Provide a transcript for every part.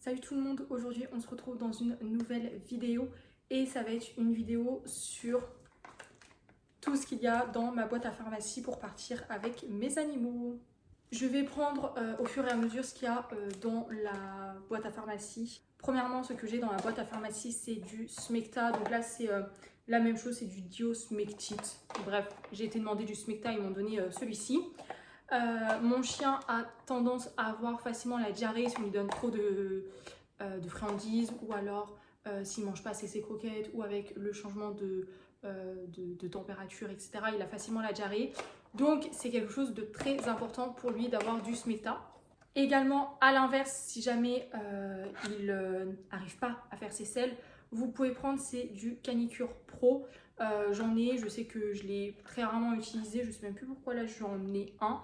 Salut tout le monde, aujourd'hui on se retrouve dans une nouvelle vidéo et ça va être une vidéo sur tout ce qu'il y a dans ma boîte à pharmacie pour partir avec mes animaux. Je vais prendre au fur et à mesure ce qu'il y a dans la boîte à pharmacie. Premièrement, ce que j'ai dans la boîte à pharmacie, c'est du Smecta. Donc là, c'est la même chose, c'est du Diosmectite. Bref, j'ai été demander du Smecta, ils m'ont donné celui-ci. Mon chien a tendance à avoir facilement la diarrhée si on lui donne trop de friandises ou alors s'il ne mange pas assez ses croquettes ou avec le changement de température, etc. Il a facilement la diarrhée. Donc c'est quelque chose de très important pour lui d'avoir du Smecta. Également, à l'inverse, si jamais il n'arrive pas à faire ses selles, vous pouvez prendre, c'est du Canicure Pro. J'en ai, je sais que je l'ai très rarement utilisé, je ne sais même plus pourquoi là j'en ai un.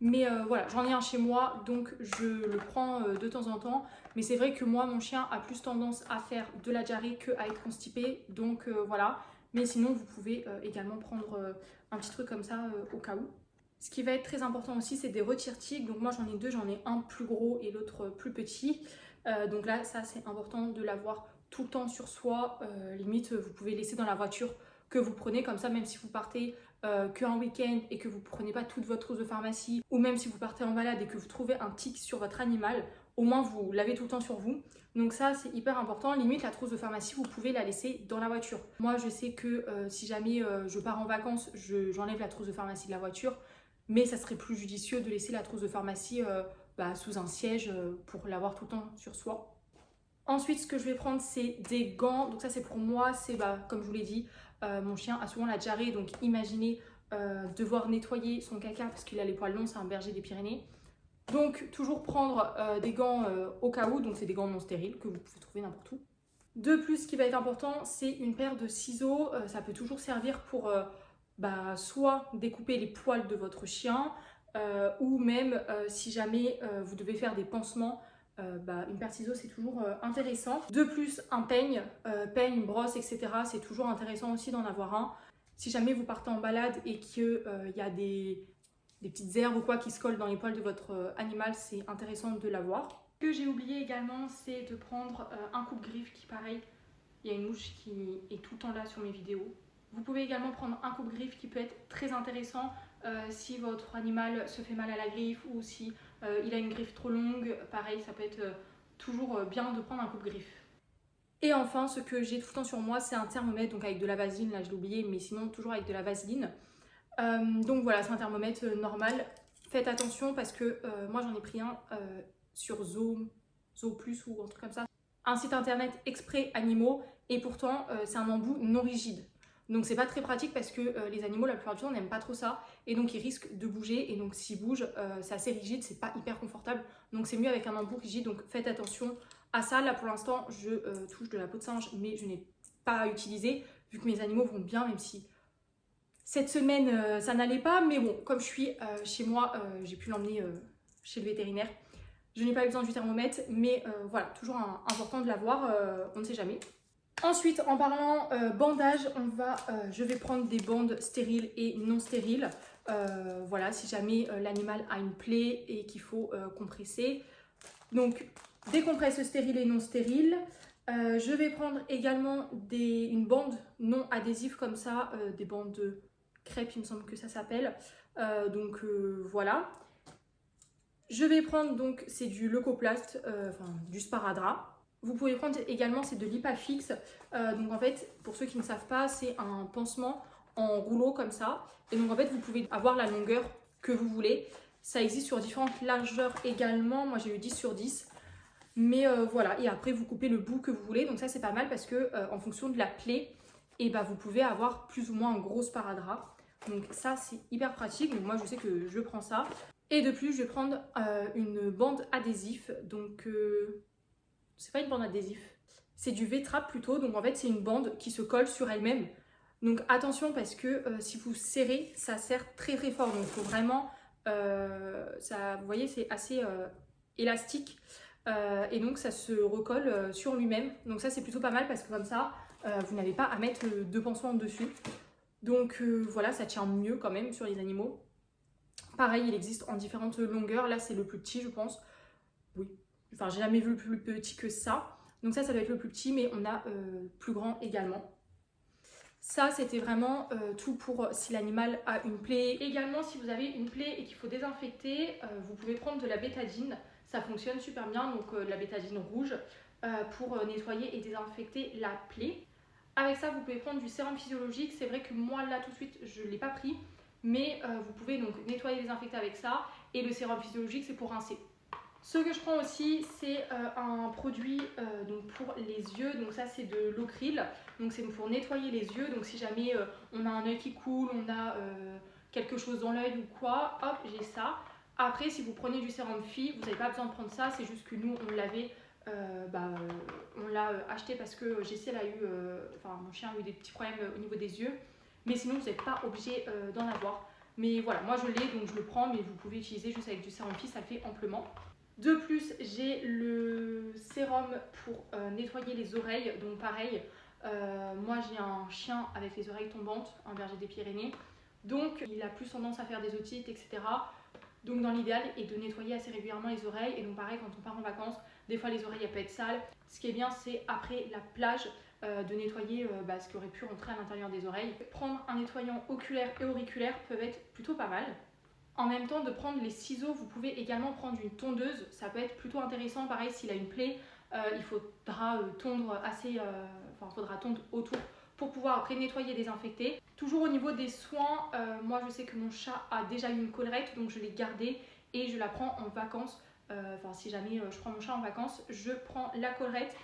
Mais voilà, j'en ai un chez moi, donc je le prends de temps en temps. Mais c'est vrai que moi, mon chien a plus tendance à faire de la diarrhée qu'à être constipé. Donc voilà, mais sinon vous pouvez également prendre un petit truc comme ça au cas où. Ce qui va être très important aussi, c'est des retire-tiques. Donc moi j'en ai deux, j'en ai un plus gros et l'autre plus petit. Donc là, ça c'est important de l'avoir tout le temps sur soi. Limite, vous pouvez laisser dans la voiture que vous prenez, comme ça, même si vous partez qu'un week-end et que vous ne prenez pas toute votre trousse de pharmacie, ou même si vous partez en balade et que vous trouvez un tic sur votre animal, au moins vous l'avez tout le temps sur vous. Donc ça c'est hyper important. Limite la trousse de pharmacie, vous pouvez la laisser dans la voiture. Moi je sais que si jamais je pars en vacances, j'enlève la trousse de pharmacie de la voiture, mais ça serait plus judicieux de laisser la trousse de pharmacie sous un siège pour l'avoir tout le temps sur soi. Ensuite, ce que je vais prendre, c'est des gants. Donc ça, c'est pour moi, c'est comme je vous l'ai dit, mon chien a souvent la diarrhée. Donc imaginez devoir nettoyer son caca parce qu'il a les poils longs, c'est un berger des Pyrénées. Donc toujours prendre des gants au cas où. Donc c'est des gants non stériles que vous pouvez trouver n'importe où. De plus, ce qui va être important, c'est une paire de ciseaux. Ça peut toujours servir pour soit découper les poils de votre chien ou même si jamais vous devez faire des pansements. Une paire de ciseaux c'est toujours intéressant. De plus, un peigne, brosse, etc. c'est toujours intéressant aussi d'en avoir un. Si jamais vous partez en balade et qu'il y a des petites herbes ou quoi qui se collent dans les poils de votre animal, c'est intéressant de l'avoir. Ce que j'ai oublié également, c'est de prendre un coupe-griffe qui, pareil, il y a une mouche qui est tout le temps là sur mes vidéos. Vous pouvez également prendre un coupe-griffe qui peut être très intéressant si votre animal se fait mal à la griffe ou si il a une griffe trop longue. Pareil, ça peut être toujours bien de prendre un coupe-griffe. Et enfin, ce que j'ai tout le temps sur moi, c'est un thermomètre, donc avec de la vaseline, là je l'ai oublié, mais sinon toujours avec de la vaseline. Donc voilà, c'est un thermomètre normal. Faites attention parce que moi j'en ai pris un sur Zo Plus ou un truc comme ça. Un site internet exprès animaux et pourtant c'est un embout non rigide. Donc c'est pas très pratique parce que les animaux la plupart du temps n'aiment pas trop ça et donc ils risquent de bouger et donc s'ils bougent c'est assez rigide, c'est pas hyper confortable. Donc c'est mieux avec un embout rigide, donc faites attention à ça. Là pour l'instant je touche de la peau de singe mais je n'ai pas utilisé vu que mes animaux vont bien, même si cette semaine ça n'allait pas, mais bon comme je suis chez moi j'ai pu l'emmener chez le vétérinaire. Je n'ai pas eu besoin du thermomètre, mais voilà, toujours important de l'avoir, on ne sait jamais. Ensuite, en parlant bandage, je vais prendre des bandes stériles et non stériles. Voilà, si jamais l'animal a une plaie et qu'il faut compresser. Donc, des compresses stériles et non stériles. Je vais prendre également une bande non adhésive comme ça, des bandes de crêpes, il me semble que ça s'appelle. Voilà. Je vais prendre donc, c'est du Leucoplast, du sparadrap. Vous pouvez prendre également, c'est de l'Ipafix. Donc en fait, pour ceux qui ne savent pas, c'est un pansement en rouleau comme ça. Et donc en fait, vous pouvez avoir la longueur que vous voulez. Ça existe sur différentes largeurs également. Moi, j'ai eu 10 sur 10. Mais voilà, et après, vous coupez le bout que vous voulez. Donc ça, c'est pas mal parce que en fonction de la plaie, vous pouvez avoir plus ou moins un gros sparadrap. Donc ça, c'est hyper pratique. Donc moi, je sais que je prends ça. Et de plus, je vais prendre une bande adhésif. Donc, c'est pas une bande adhésif, c'est du V-Trap plutôt. Donc, en fait, c'est une bande qui se colle sur elle-même. Donc, attention parce que si vous serrez, ça serre très très fort. Donc, il faut vraiment. Vous voyez, c'est assez élastique. Et donc, ça se recolle sur lui-même. Donc, ça, c'est plutôt pas mal parce que comme ça, vous n'avez pas à mettre deux pansements dessus. Donc, voilà, ça tient mieux quand même sur les animaux. Pareil, il existe en différentes longueurs. Là, c'est le plus petit, je pense. Oui, Enfin, j'ai jamais vu plus petit que ça. Donc ça doit être le plus petit, mais on a plus grand également. Ça, c'était vraiment tout pour si l'animal a une plaie. Également, si vous avez une plaie et qu'il faut désinfecter, vous pouvez prendre de la bétadine. Ça fonctionne super bien, donc de la bétadine rouge pour nettoyer et désinfecter la plaie. Avec ça, vous pouvez prendre du sérum physiologique. C'est vrai que moi, là, tout de suite, je ne l'ai pas pris. Mais vous pouvez donc nettoyer et désinfecter avec ça. Et le sérum physiologique, c'est pour rincer. Ce que je prends aussi, c'est un produit donc pour les yeux. Donc ça, c'est de l'Ocril. Donc c'est pour nettoyer les yeux. Donc si jamais on a un œil qui coule, on a quelque chose dans l'œil ou quoi, hop, j'ai ça. Après, si vous prenez du sérum Phi, vous n'avez pas besoin de prendre ça. C'est juste que nous, on l'avait, on l'a acheté parce que Jessie, elle a eu, enfin mon chien a eu des petits problèmes au niveau des yeux. Mais sinon, vous n'êtes pas obligé d'en avoir. Mais voilà, moi je l'ai, donc je le prends, mais vous pouvez utiliser juste avec du sérum Phi, ça le fait amplement. De plus, j'ai le sérum pour nettoyer les oreilles. Donc pareil, moi j'ai un chien avec les oreilles tombantes, un berger des Pyrénées. Donc il a plus tendance à faire des otites, etc. Donc dans l'idéal est de nettoyer assez régulièrement les oreilles. Et donc pareil, quand on part en vacances, des fois les oreilles elles peuvent être sales. Ce qui est bien, c'est après la plage de nettoyer ce qui aurait pu rentrer à l'intérieur des oreilles. Prendre un nettoyant oculaire et auriculaire peuvent être plutôt pas mal. En même temps, de prendre les ciseaux, vous pouvez également prendre une tondeuse. Ça peut être plutôt intéressant. Pareil, s'il a une plaie, il faudra tondre assez, faudra tondre autour pour pouvoir après nettoyer et désinfecter. Toujours au niveau des soins, moi je sais que mon chat a déjà eu une collerette, donc je l'ai gardée et je la prends en vacances. Si jamais je prends mon chat en vacances, je prends la collerette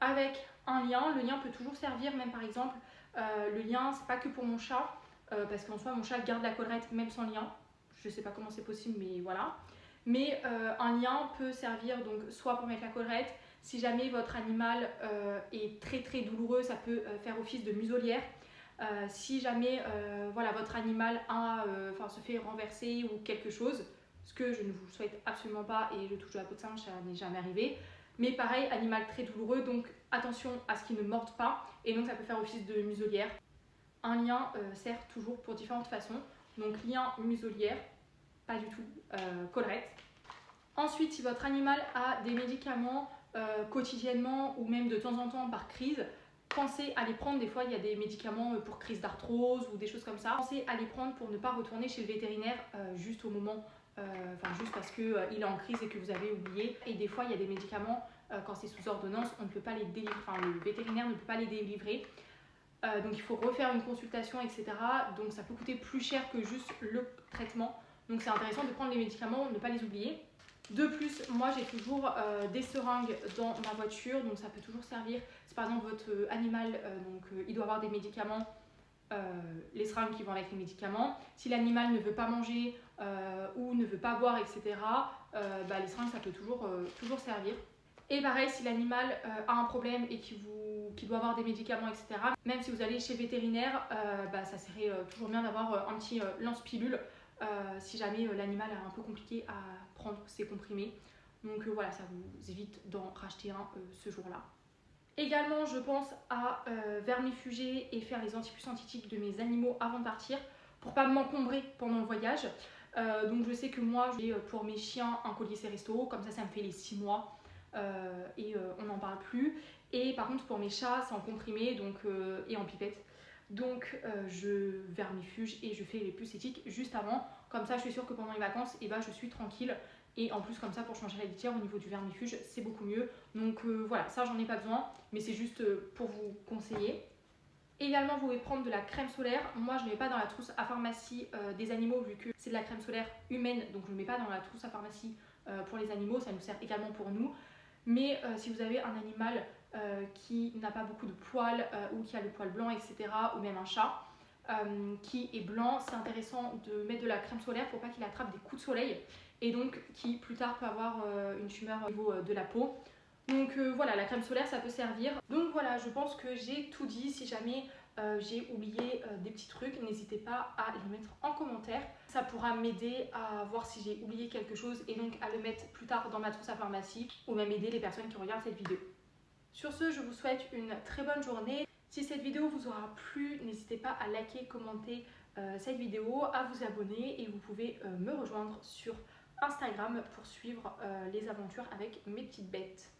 avec un lien. Le lien peut toujours servir, même par exemple, le lien c'est pas que pour mon chat, parce qu'en soi mon chat garde la collerette même sans lien. Je sais pas comment c'est possible, mais voilà. Mais un lien peut servir donc soit pour mettre la collerette. Si jamais votre animal est très très douloureux, ça peut faire office de muselière. Si jamais voilà, votre animal se fait renverser ou quelque chose, ce que je ne vous souhaite absolument pas et je touche de la peau de singe, ça n'est jamais arrivé. Mais pareil, animal très douloureux, donc attention à ce qu'il ne morde pas et donc ça peut faire office de muselière. Un lien sert toujours pour différentes façons. Donc lien, muselière, pas du tout, collerette. Ensuite, si votre animal a des médicaments quotidiennement ou même de temps en temps par crise, pensez à les prendre. Des fois, il y a des médicaments pour crise d'arthrose ou des choses comme ça. Pensez à les prendre pour ne pas retourner chez le vétérinaire juste au moment, juste parce qu'il est en crise et que vous avez oublié. Et des fois, il y a des médicaments, quand c'est sous ordonnance, on ne peut pas les délivrer, le vétérinaire ne peut pas les délivrer. Donc il faut refaire une consultation, etc. Donc ça peut coûter plus cher que juste le traitement. Donc c'est intéressant de prendre les médicaments, ne pas les oublier. De plus, moi j'ai toujours des seringues dans ma voiture, donc ça peut toujours servir. Si par exemple votre animal, il doit avoir des médicaments, les seringues qui vont avec les médicaments. Si l'animal ne veut pas manger ou ne veut pas boire, etc., les seringues ça peut toujours servir. Et pareil, si l'animal a un problème et qu'il doit avoir des médicaments, etc., même si vous allez chez le vétérinaire, ça serait toujours bien d'avoir un petit lance-pilule si jamais l'animal est un peu compliqué à prendre ses comprimés. Donc voilà, ça vous évite d'en racheter un ce jour-là. Également, je pense à vermifuger et faire les antipulsantitiques de mes animaux avant de partir pour pas m'encombrer pendant le voyage. Donc je sais que moi, j'ai pour mes chiens un collier Seristo, comme ça me fait les 6 mois. On n'en parle plus. Et par contre pour mes chats c'est en comprimé et en pipette. Donc je vermifuge et je fais les pulsétiques juste avant. Comme ça je suis sûre que pendant les vacances je suis tranquille. Et en plus comme ça pour changer la litière au niveau du vermifuge c'est beaucoup mieux. Donc voilà, ça j'en ai pas besoin, mais c'est juste pour vous conseiller. Également, vous pouvez prendre de la crème solaire. Moi, je ne mets pas dans la trousse à pharmacie des animaux vu que c'est de la crème solaire humaine. Donc, je ne mets pas dans la trousse à pharmacie pour les animaux. Ça nous sert également pour nous. Mais si vous avez un animal qui n'a pas beaucoup de poils ou qui a le poil blanc, etc., ou même un chat qui est blanc, c'est intéressant de mettre de la crème solaire pour pas qu'il attrape des coups de soleil et donc qui plus tard peut avoir une tumeur au niveau de la peau. Donc voilà, la crème solaire ça peut servir. Donc voilà, je pense que j'ai tout dit. Si jamais j'ai oublié des petits trucs, n'hésitez pas à les mettre en commentaire. Ça pourra m'aider à voir si j'ai oublié quelque chose et donc à le mettre plus tard dans ma trousse à pharmacie ou même aider les personnes qui regardent cette vidéo. Sur ce, je vous souhaite une très bonne journée. Si cette vidéo vous aura plu, n'hésitez pas à liker, commenter cette vidéo, à vous abonner et vous pouvez me rejoindre sur Instagram pour suivre les aventures avec mes petites bêtes.